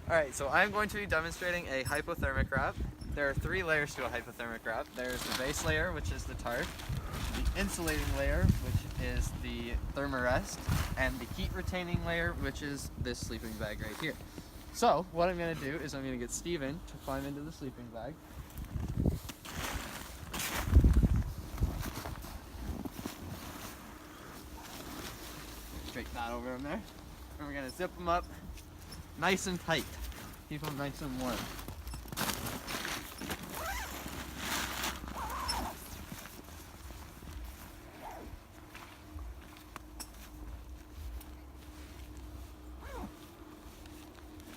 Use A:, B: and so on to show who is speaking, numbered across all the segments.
A: Alright, so I'm going to be demonstrating a hypothermic wrap. There are 3 layers to a hypothermic wrap. There's the base layer, which is the tarp, the insulating layer, which is the thermarest, and the heat retaining layer, which is this sleeping bag right here. So, what I'm going to do is I'm going to get Steven to climb into the sleeping bag. Straighten that over him there. And we're going to zip him up nice and tight. Keep him nice and warm.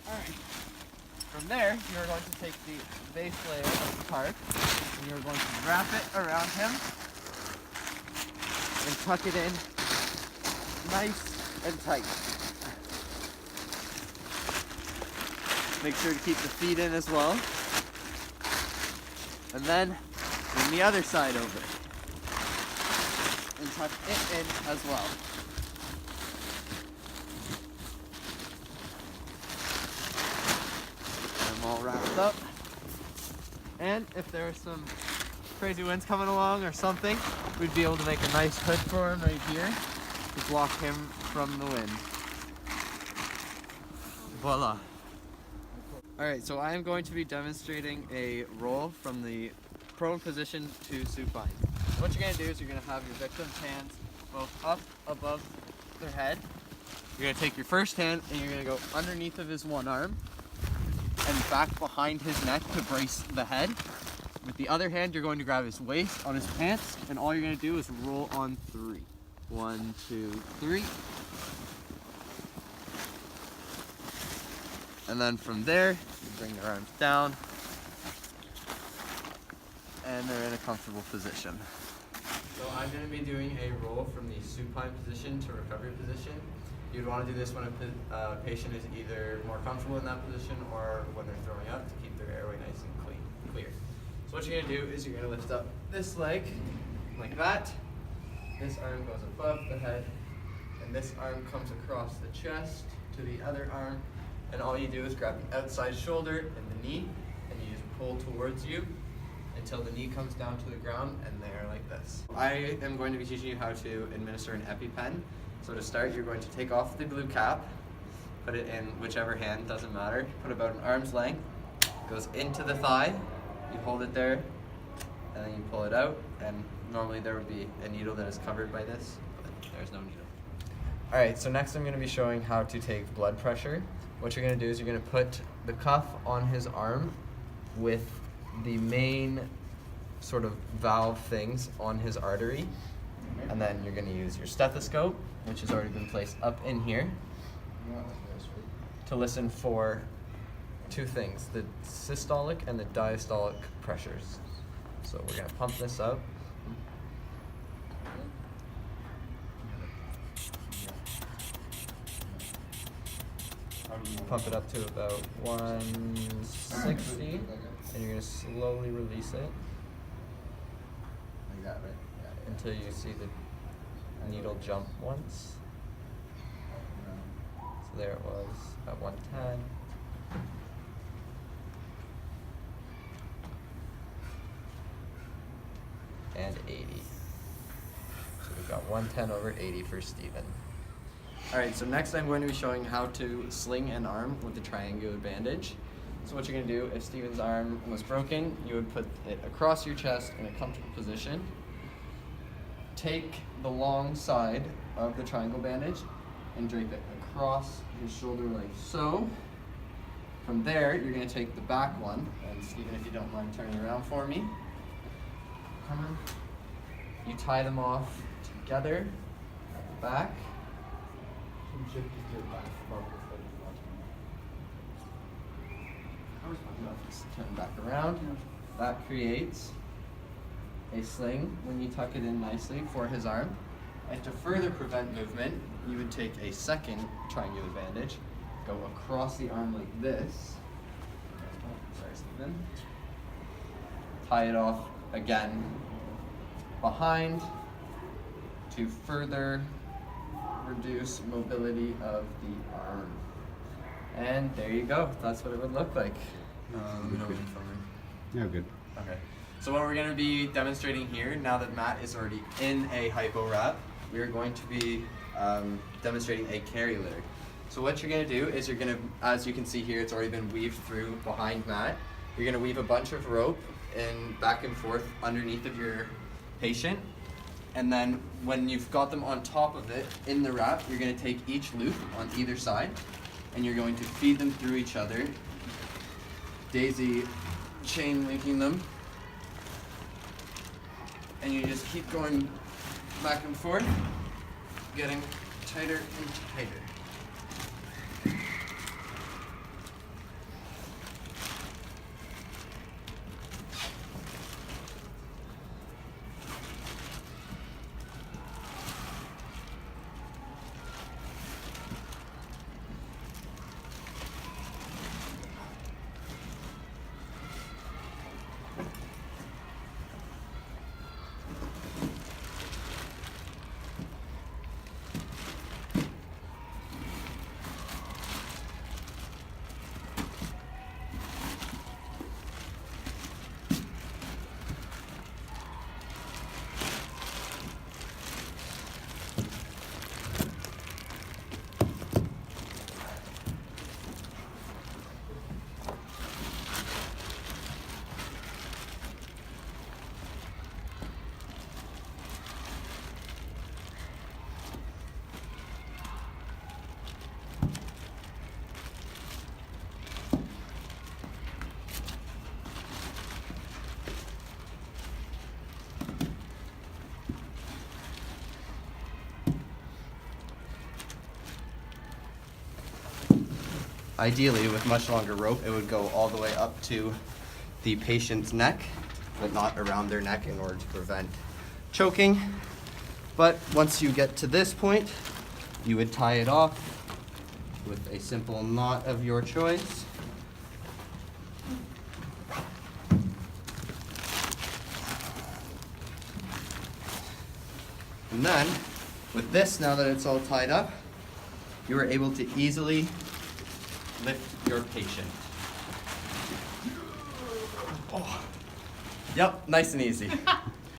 A: Alright. From there, you're going to take the base layer of the tarp and you're going to wrap it around him and tuck it in nice and tight. Make sure to keep the feet in as well. And then bring the other side over and tuck it in as well. I'm all wrapped up. And if there are some crazy winds coming along or something, we'd be able to make a nice hood for him right here to block him from the wind. Voila. Alright, so I am going to be demonstrating a roll from the prone position to supine. What you're going to do is you're going to have your victim's hands both up above their head. You're going to take your first hand and you're going to go underneath of his one arm and back behind his neck to brace the head. With the other hand, you're going to grab his waist on his pants, and all you're going to do is roll on 3. 1, 2, 3. And then from there, you bring their arms down, and they're in a comfortable position. So I'm going to be doing a roll from the supine position to recovery position. You'd want to do this when a patient is either more comfortable in that position or when they're throwing up to keep their airway nice and clear. So what you're going to do is you're going to lift up this leg like that. This arm goes above the head, and this arm comes across the chest to the other arm. And all you do is grab the outside shoulder and the knee, and you just pull towards you until the knee comes down to the ground, and they are like this. I am going to be teaching you how to administer an EpiPen. So to start, you're going to take off the blue cap, put it in whichever hand, doesn't matter. Put about an arm's length, goes into the thigh, you hold it there, and then you pull it out, and normally there would be a needle that is covered by this, but there's no needle. Alright, so next I'm going to be showing how to take blood pressure. What you're going to do is you're going to put the cuff on his arm with the main sort of valve things on his artery. And then you're going to use your stethoscope, which has already been placed up in here, to listen for 2 things, the systolic and the diastolic pressures. So we're going to pump this up. Pump it up to about 160, and you're going to slowly release it until you see the needle jump once. So there it was at 110. And 80. So we've got 110 over 80 for Steven. Alright, so next I'm going to be showing how to sling an arm with the triangular bandage. So what you're going to do, if Steven's arm was broken, you would put it across your chest in a comfortable position. Take the long side of the triangle bandage and drape it across his shoulder like so. From there, you're going to take the back one, and Steven, if you don't mind turning around for me. Come on. You tie them off together at the back. Turn back around. That creates a sling when you tuck it in nicely for his arm. And to further prevent movement, you would take a second triangular bandage, go across the arm like this. Sorry, Steven. Tie it off again behind to further reduce mobility of the arm. And there you go. That's what it would look like. Let me know when you're filming.
B: Yeah, good.
A: Okay. So what we're going to be demonstrating here, now that Matt is already in a hypo wrap, we are going to be demonstrating a carry litter. So what you're going to do is you're going to, as you can see here, it's already been weaved through behind Matt. You're going to weave a bunch of rope and back and forth underneath of your patient. And then when you've got them on top of it in the wrap, you're going to take each loop on either side and you're going to feed them through each other, daisy chain linking them, and you just keep going back and forth, getting tighter and tighter. Ideally, with much longer rope, it would go all the way up to the patient's neck, but not around their neck in order to prevent choking. But once you get to this point, you would tie it off with a simple knot of your choice. And then, with this, now that it's all tied up, you are able to easily lift your patient. Oh. Yep, nice and easy.